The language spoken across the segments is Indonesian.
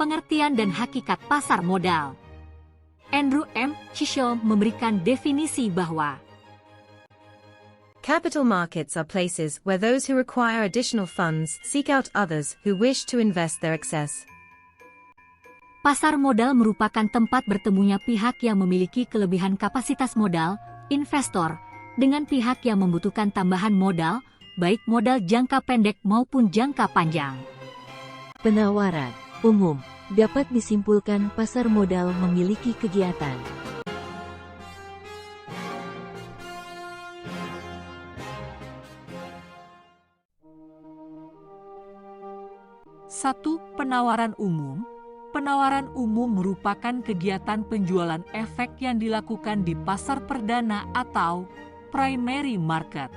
pengertian dan hakikat pasar modal. Andrew M. Chisholm memberikan definisi bahwa capital markets are places where those who require additional funds seek out others who wish to invest their excess. Pasar modal merupakan tempat bertemunya pihak yang memiliki kelebihan kapasitas modal, investor, dengan pihak yang membutuhkan tambahan modal, baik modal jangka pendek maupun jangka panjang. Penawaran umum dapat disimpulkan pasar modal memiliki kegiatan 1. Penawaran umum. Penawaran umum merupakan kegiatan penjualan efek yang dilakukan di pasar perdana atau primary market.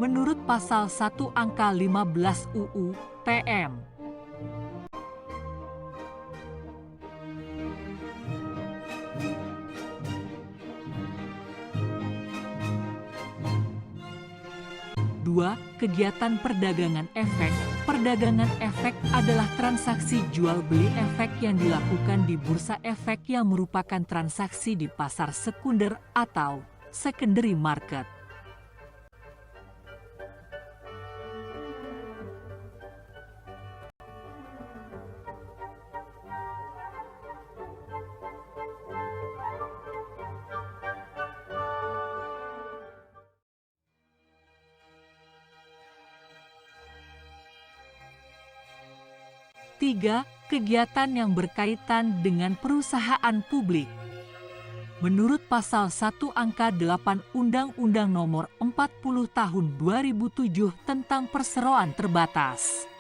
Menurut pasal 1 angka 15 UU TM. Kegiatan perdagangan efek. Perdagangan efek adalah transaksi jual beli efek yang dilakukan di bursa efek yang merupakan transaksi di pasar sekunder atau secondary market. Tiga, kegiatan yang berkaitan dengan perusahaan publik. Menurut pasal 1 angka 8 Undang-Undang Nomor 40 Tahun 2007 tentang perseroan terbatas.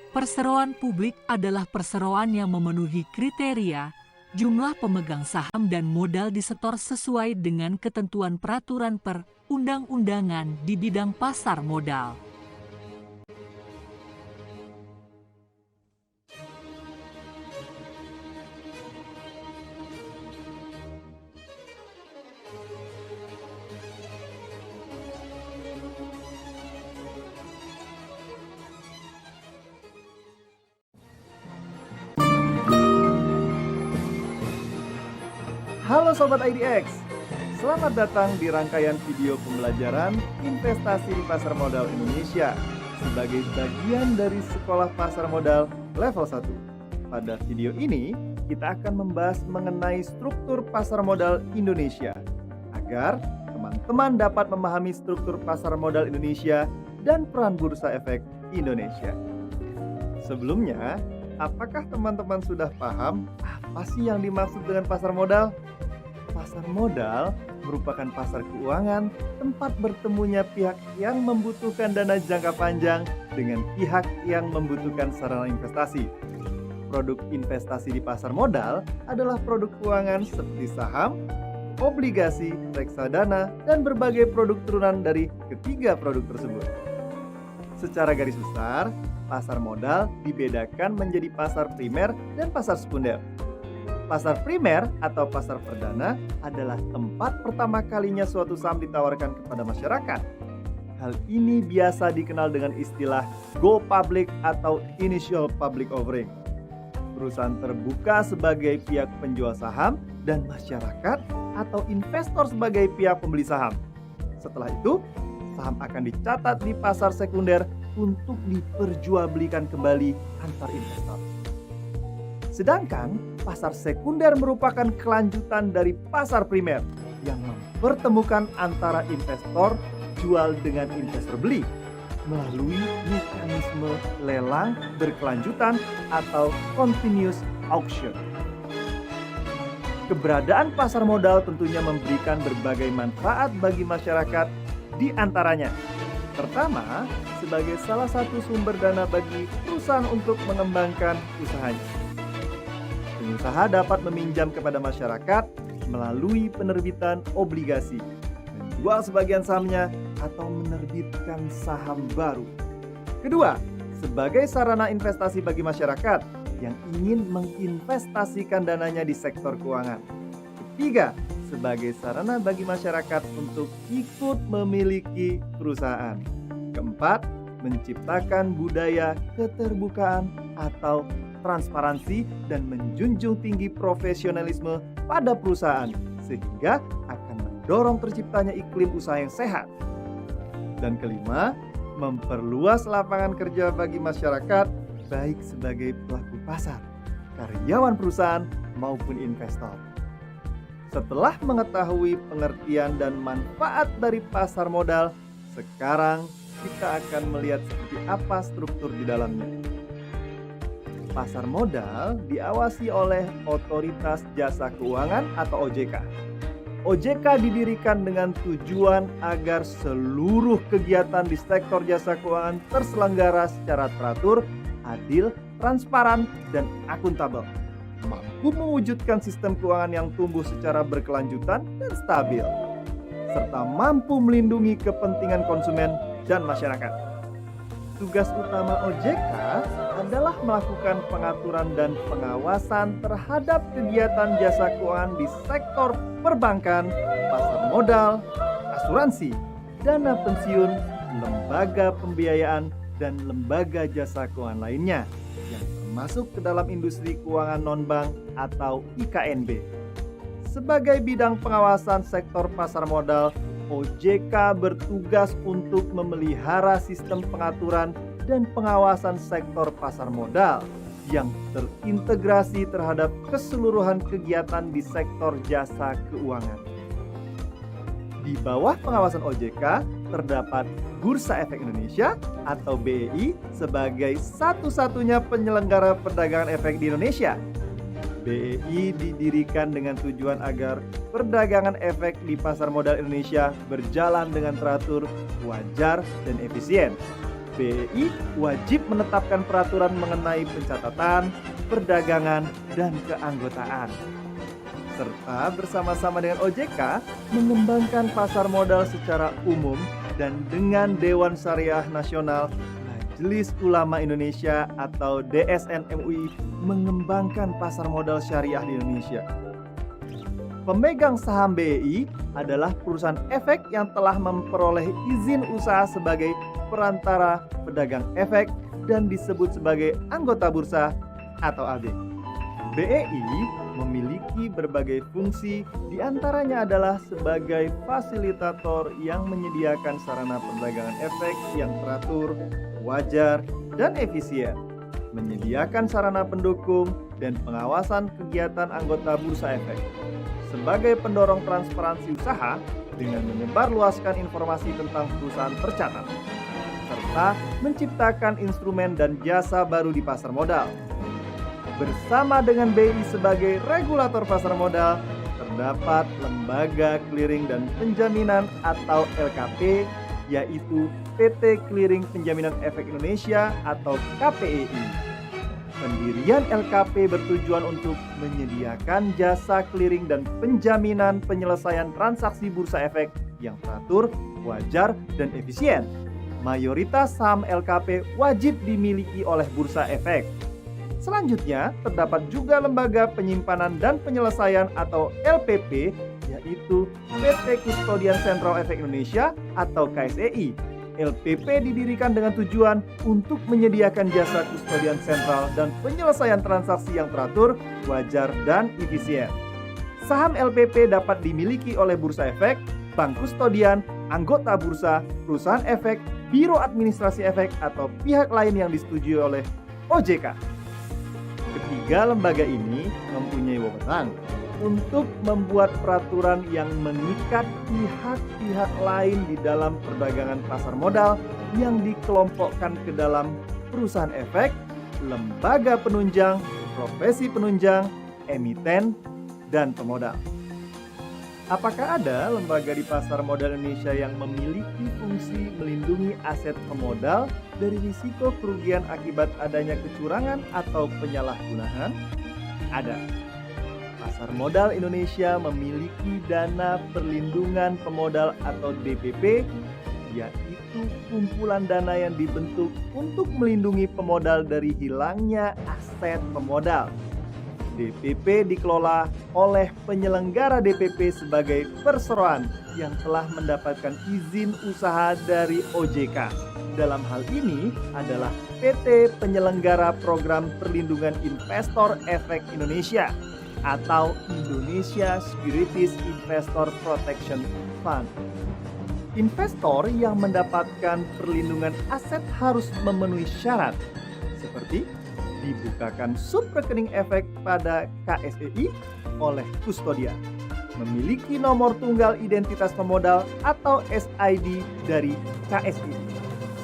Perseroan publik adalah perseroan yang memenuhi kriteria, jumlah pemegang saham dan modal disetor sesuai dengan ketentuan peraturan perundang-undangan di bidang pasar modal. Halo Sobat IDX, selamat datang di rangkaian video pembelajaran investasi di pasar modal Indonesia sebagai bagian dari Sekolah Pasar Modal Level 1. Pada video ini, kita akan membahas mengenai struktur pasar modal Indonesia agar teman-teman dapat memahami struktur pasar modal Indonesia dan peran Bursa Efek Indonesia. Sebelumnya, apakah teman-teman sudah paham apa sih yang dimaksud dengan pasar modal? Pasar modal merupakan pasar keuangan tempat bertemunya pihak yang membutuhkan dana jangka panjang dengan pihak yang membutuhkan sarana investasi. Produk investasi di pasar modal adalah produk keuangan seperti saham, obligasi, reksadana, dan berbagai produk turunan dari ketiga produk tersebut. Secara garis besar, pasar modal dibedakan menjadi pasar primer dan pasar sekunder. Pasar primer atau pasar perdana adalah tempat pertama kalinya suatu saham ditawarkan kepada masyarakat. Hal ini biasa dikenal dengan istilah go public atau initial public offering. Perusahaan terbuka sebagai pihak penjual saham dan masyarakat atau investor sebagai pihak pembeli saham. Setelah itu, saham akan dicatat di pasar sekunder untuk diperjualbelikan kembali antar investor. Sedangkan pasar sekunder merupakan kelanjutan dari pasar primer yang mempertemukan antara investor jual dengan investor beli melalui mekanisme lelang berkelanjutan atau continuous auction. Keberadaan pasar modal tentunya memberikan berbagai manfaat bagi masyarakat, di antaranya pertama, sebagai salah satu sumber dana bagi perusahaan untuk mengembangkan usahanya. Pengusaha dapat meminjam kepada masyarakat melalui penerbitan obligasi, menjual sebagian sahamnya, atau menerbitkan saham baru. Kedua, sebagai sarana investasi bagi masyarakat yang ingin menginvestasikan dananya di sektor keuangan. Ketiga, sebagai sarana bagi masyarakat untuk ikut memiliki perusahaan. Keempat, menciptakan budaya keterbukaan atau transparansi, dan menjunjung tinggi profesionalisme pada perusahaan, sehingga akan mendorong terciptanya iklim usaha yang sehat. Dan kelima, memperluas lapangan kerja bagi masyarakat, baik sebagai pelaku pasar, karyawan perusahaan, maupun investor. Setelah mengetahui pengertian dan manfaat dari pasar modal, sekarang kita akan melihat seperti apa struktur di dalamnya. Pasar modal diawasi oleh Otoritas Jasa Keuangan atau OJK. OJK didirikan dengan tujuan agar seluruh kegiatan di sektor jasa keuangan terselenggara secara teratur, adil, transparan, dan akuntabel, mampu mewujudkan sistem keuangan yang tumbuh secara berkelanjutan dan stabil, serta mampu melindungi kepentingan konsumen dan masyarakat. Tugas utama OJK adalah melakukan pengaturan dan pengawasan terhadap kegiatan jasa keuangan di sektor perbankan, pasar modal, asuransi, dana pensiun, lembaga pembiayaan, dan lembaga jasa keuangan lainnya yang termasuk ke dalam industri keuangan non-bank atau IKNB. Sebagai bidang pengawasan sektor pasar modal, OJK bertugas untuk memelihara sistem pengaturan dan pengawasan sektor pasar modal yang terintegrasi terhadap keseluruhan kegiatan di sektor jasa keuangan. Di bawah pengawasan OJK terdapat Bursa Efek Indonesia atau BEI sebagai satu-satunya penyelenggara perdagangan efek di Indonesia. BEI didirikan dengan tujuan agar perdagangan efek di pasar modal Indonesia berjalan dengan teratur, wajar, dan efisien. BEI wajib menetapkan peraturan mengenai pencatatan, perdagangan, dan keanggotaan, serta bersama-sama dengan OJK mengembangkan pasar modal secara umum dan dengan Dewan Syariah Nasional, Majelis Ulama Indonesia atau DSN MUI mengembangkan pasar modal syariah di Indonesia. Pemegang saham BEI adalah perusahaan efek yang telah memperoleh izin usaha sebagai perantara pedagang efek dan disebut sebagai anggota bursa atau AB. BEI memiliki berbagai fungsi, diantaranya adalah sebagai fasilitator yang menyediakan sarana perdagangan efek yang teratur, wajar, dan efisien, menyediakan sarana pendukung dan pengawasan kegiatan anggota bursa efek, sebagai pendorong transparansi usaha dengan menyebarluaskan informasi tentang perusahaan tercatat, serta menciptakan instrumen dan jasa baru di pasar modal. Bersama dengan BEI sebagai regulator pasar modal, terdapat Lembaga Clearing dan Penjaminan atau LKP, yaitu PT Clearing Penjaminan Efek Indonesia atau KPEI. Pendirian LKP bertujuan untuk menyediakan jasa clearing dan penjaminan penyelesaian transaksi bursa efek yang teratur, wajar, dan efisien. Mayoritas saham LKP wajib dimiliki oleh bursa efek. Selanjutnya, terdapat juga Lembaga Penyimpanan dan Penyelesaian atau LPP, yaitu PT Kustodian Sentral Efek Indonesia atau KSEI. LPP didirikan dengan tujuan untuk menyediakan jasa kustodian sentral dan penyelesaian transaksi yang teratur, wajar, dan efisien. Saham LPP dapat dimiliki oleh bursa efek, bank kustodian, anggota bursa, perusahaan efek, biro administrasi efek, atau pihak lain yang disetujui oleh OJK. Ketiga lembaga ini mempunyai wewenang untuk membuat peraturan yang mengikat pihak-pihak lain di dalam perdagangan pasar modal yang dikelompokkan ke dalam perusahaan efek, lembaga penunjang, profesi penunjang, emiten, dan pemodal. Apakah ada lembaga di pasar modal Indonesia yang memiliki fungsi melindungi aset pemodal dari risiko kerugian akibat adanya kecurangan atau penyalahgunaan? Ada. Pasar modal Indonesia memiliki dana perlindungan pemodal atau DPP, yaitu kumpulan dana yang dibentuk untuk melindungi pemodal dari hilangnya aset pemodal. DPP dikelola oleh penyelenggara DPP sebagai perseroan yang telah mendapatkan izin usaha dari OJK. dalam hal ini adalah PT Penyelenggara Program Perlindungan Investor Efek Indonesia atau Indonesia Securities Investor Protection Fund. Investor yang mendapatkan perlindungan aset harus memenuhi syarat seperti dibukakan subrekening efek pada KSEI oleh kustodian, memiliki nomor tunggal identitas pemodal atau SID dari KSEI,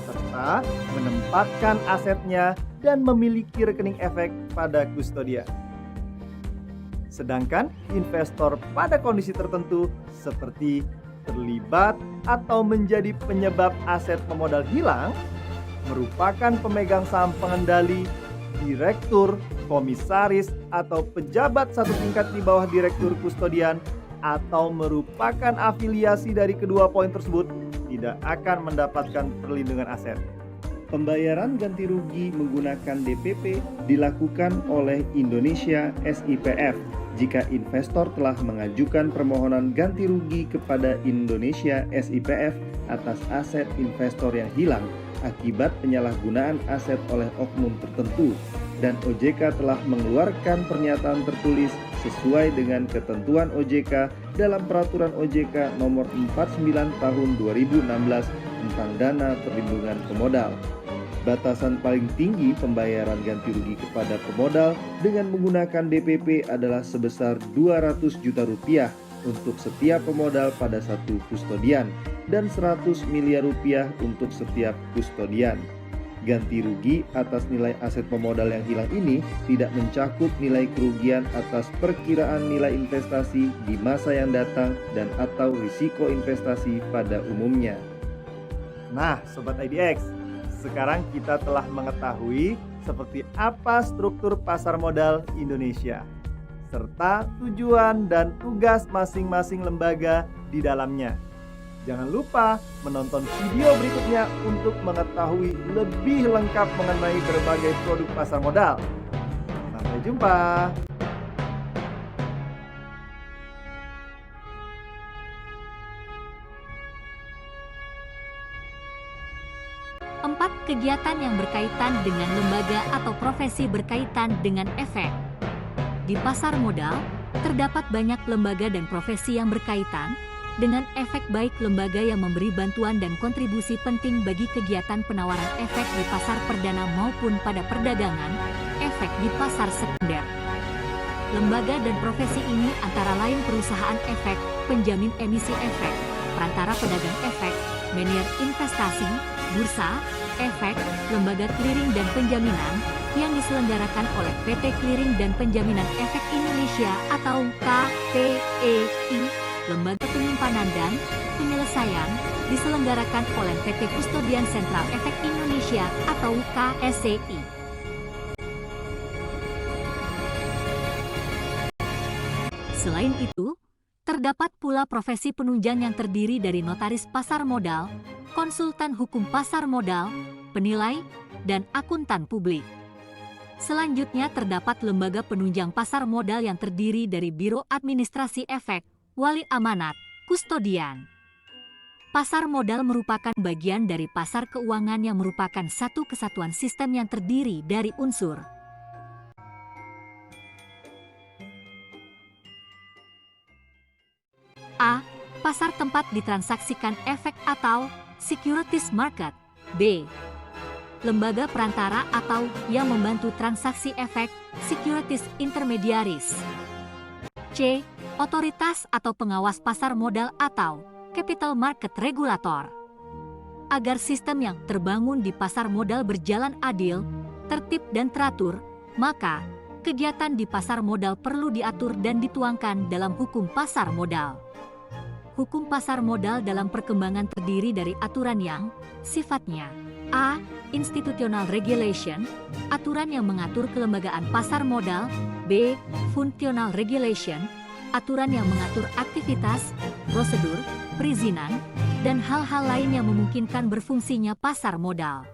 serta menempatkan asetnya dan memiliki rekening efek pada kustodian. Sedangkan investor pada kondisi tertentu seperti terlibat atau menjadi penyebab aset pemodal hilang merupakan pemegang saham pengendali, direktur, komisaris, atau pejabat satu tingkat di bawah direktur kustodian atau merupakan afiliasi dari kedua poin tersebut tidak akan mendapatkan perlindungan aset. Pembayaran ganti rugi menggunakan DPP dilakukan oleh Indonesia SIPF jika investor telah mengajukan permohonan ganti rugi kepada Indonesia SIPF atas aset investor yang hilang akibat penyalahgunaan aset oleh oknum tertentu dan OJK telah mengeluarkan pernyataan tertulis sesuai dengan ketentuan OJK dalam Peraturan OJK Nomor 49 Tahun 2016 tentang Dana Perlindungan Pemodal. Batasan paling tinggi pembayaran ganti rugi kepada pemodal dengan menggunakan DPP adalah sebesar 200 juta rupiah untuk setiap pemodal pada satu kustodian dan 100 miliar rupiah untuk setiap kustodian. Ganti rugi atas nilai aset pemodal yang hilang ini tidak mencakup nilai kerugian atas perkiraan nilai investasi di masa yang datang dan atau risiko investasi pada umumnya. Nah, Sobat IDX, sekarang kita telah mengetahui seperti apa struktur pasar modal Indonesia, serta tujuan dan tugas masing-masing lembaga di dalamnya. Jangan lupa menonton video berikutnya untuk mengetahui lebih lengkap mengenai berbagai produk pasar modal. Sampai jumpa! Empat kegiatan yang berkaitan dengan lembaga atau profesi berkaitan dengan efek. Di pasar modal, terdapat banyak lembaga dan profesi yang berkaitan dengan efek, baik lembaga yang memberi bantuan dan kontribusi penting bagi kegiatan penawaran efek di pasar perdana maupun pada perdagangan efek di pasar sekunder. Lembaga dan profesi ini antara lain perusahaan efek, penjamin emisi efek, perantara pedagang efek, manajer investasi, bursa, efek, lembaga clearing dan penjaminan yang diselenggarakan oleh PT Clearing dan Penjaminan Efek Indonesia atau KPEI, lembaga penyimpanan dan penyelesaian diselenggarakan oleh PT Kustodian Sentral Efek Indonesia atau KSCI. Selain itu, terdapat pula profesi penunjang yang terdiri dari notaris pasar modal, konsultan hukum pasar modal, penilai, dan akuntan publik. Selanjutnya terdapat lembaga penunjang pasar modal yang terdiri dari Biro Administrasi Efek, Wali Amanat, Kustodian. Pasar modal merupakan bagian dari pasar keuangan yang merupakan satu kesatuan sistem yang terdiri dari unsur A. Pasar tempat ditransaksikan efek atau securities market. B. Lembaga perantara atau yang membantu transaksi efek, securities intermediaries. C. Otoritas atau pengawas pasar modal atau capital market regulator. Agar sistem yang terbangun di pasar modal berjalan adil, tertib dan teratur, maka kegiatan di pasar modal perlu diatur dan dituangkan dalam hukum pasar modal. Hukum pasar modal dalam perkembangan terdiri dari aturan yang sifatnya A. Institutional regulation, aturan yang mengatur kelembagaan pasar modal. B. Functional regulation, aturan yang mengatur aktivitas, prosedur, perizinan, dan hal-hal lain yang memungkinkan berfungsinya pasar modal.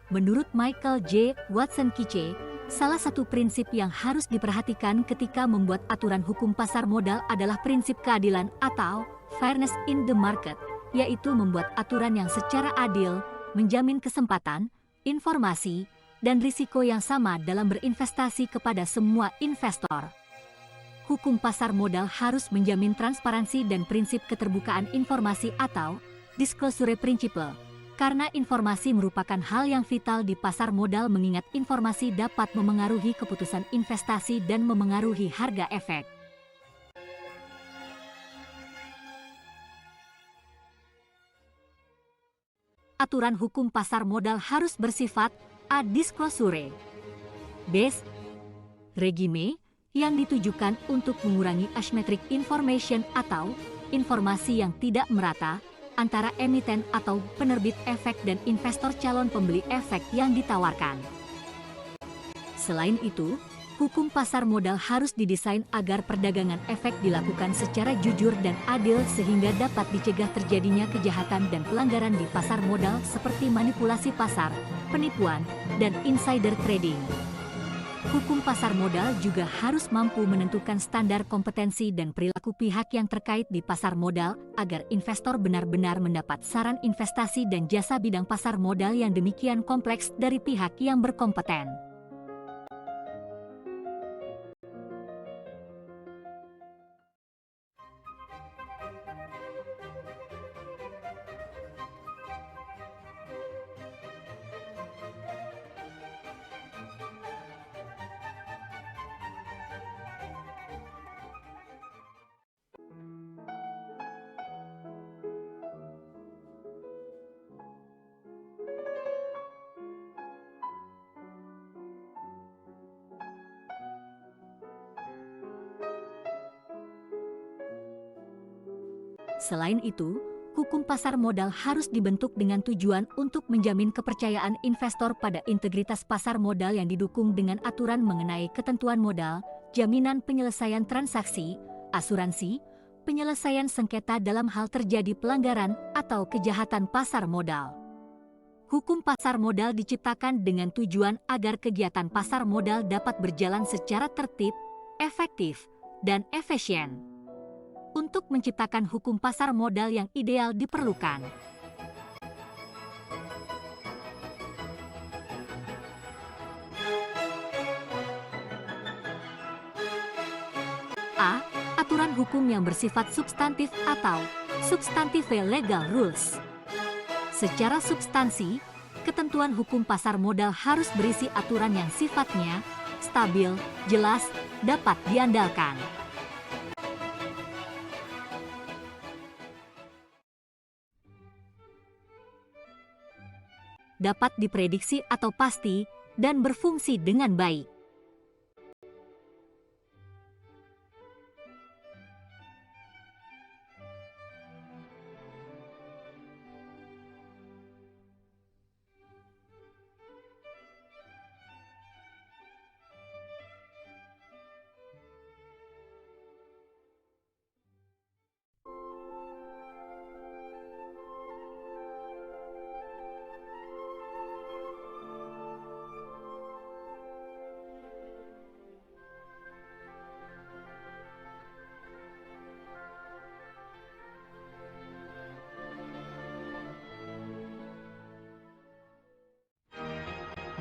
Menurut Michael J. Watson Kice, Salah satu prinsip yang harus diperhatikan ketika membuat aturan hukum pasar modal adalah prinsip keadilan atau fairness in the market, yaitu membuat aturan yang secara adil, menjamin kesempatan, informasi, dan risiko yang sama dalam berinvestasi kepada semua investor. Hukum pasar modal harus menjamin transparansi dan prinsip keterbukaan informasi atau disclosure principle, karena informasi merupakan hal yang vital di pasar modal mengingat informasi dapat memengaruhi keputusan investasi dan memengaruhi harga efek. Aturan hukum pasar modal harus bersifat a disclosure based regime yang ditujukan untuk mengurangi asymmetric information atau informasi yang tidak merata antara emiten atau penerbit efek dan investor calon pembeli efek yang ditawarkan. Selain itu, hukum pasar modal harus didesain agar perdagangan efek dilakukan secara jujur dan adil sehingga dapat dicegah terjadinya kejahatan dan pelanggaran di pasar modal seperti manipulasi pasar, penipuan, dan insider trading. Hukum pasar modal juga harus mampu menentukan standar kompetensi dan perilaku pihak yang terkait di pasar modal agar investor benar-benar mendapat saran investasi dan jasa bidang pasar modal yang demikian kompleks dari pihak yang berkompeten. Selain itu, hukum pasar modal harus dibentuk dengan tujuan untuk menjamin kepercayaan investor pada integritas pasar modal yang didukung dengan aturan mengenai ketentuan modal, jaminan penyelesaian transaksi, asuransi, penyelesaian sengketa dalam hal terjadi pelanggaran atau kejahatan pasar modal. Hukum pasar modal diciptakan dengan tujuan agar kegiatan pasar modal dapat berjalan secara tertib, efektif, dan efisien. Untuk menciptakan hukum pasar modal yang ideal diperlukan a. Aturan hukum yang bersifat substantif atau substantive legal rules. Secara substansi, ketentuan hukum pasar modal harus berisi aturan yang sifatnya stabil, jelas, dapat diandalkan. Dapat diprediksi atau pasti, dan berfungsi dengan baik.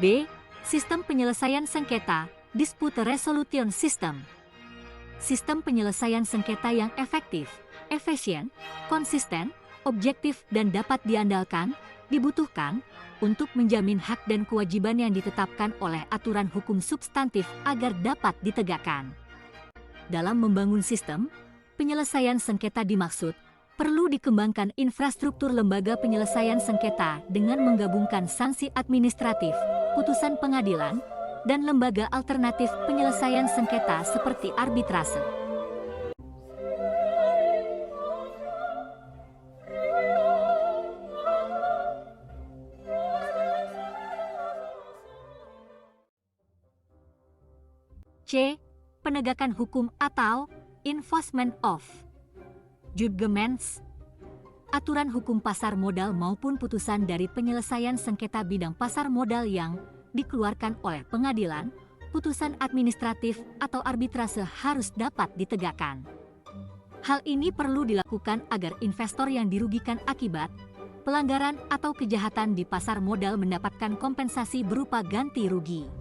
B. Sistem penyelesaian sengketa, dispute resolution system. Sistem penyelesaian sengketa yang efektif, efisien, konsisten, objektif dan dapat diandalkan, dibutuhkan untuk menjamin hak dan kewajiban yang ditetapkan oleh aturan hukum substantif agar dapat ditegakkan. Dalam membangun sistem penyelesaian sengketa dimaksud perlu dikembangkan infrastruktur lembaga penyelesaian sengketa dengan menggabungkan sanksi administratif, putusan pengadilan, dan lembaga alternatif penyelesaian sengketa seperti arbitrase. C. Penegakan hukum atau enforcement of judgments. Aturan hukum pasar modal maupun putusan dari penyelesaian sengketa bidang pasar modal yang dikeluarkan oleh pengadilan, putusan administratif atau arbitrase harus dapat ditegakkan. Hal ini perlu dilakukan agar investor yang dirugikan akibat pelanggaran atau kejahatan di pasar modal mendapatkan kompensasi berupa ganti rugi.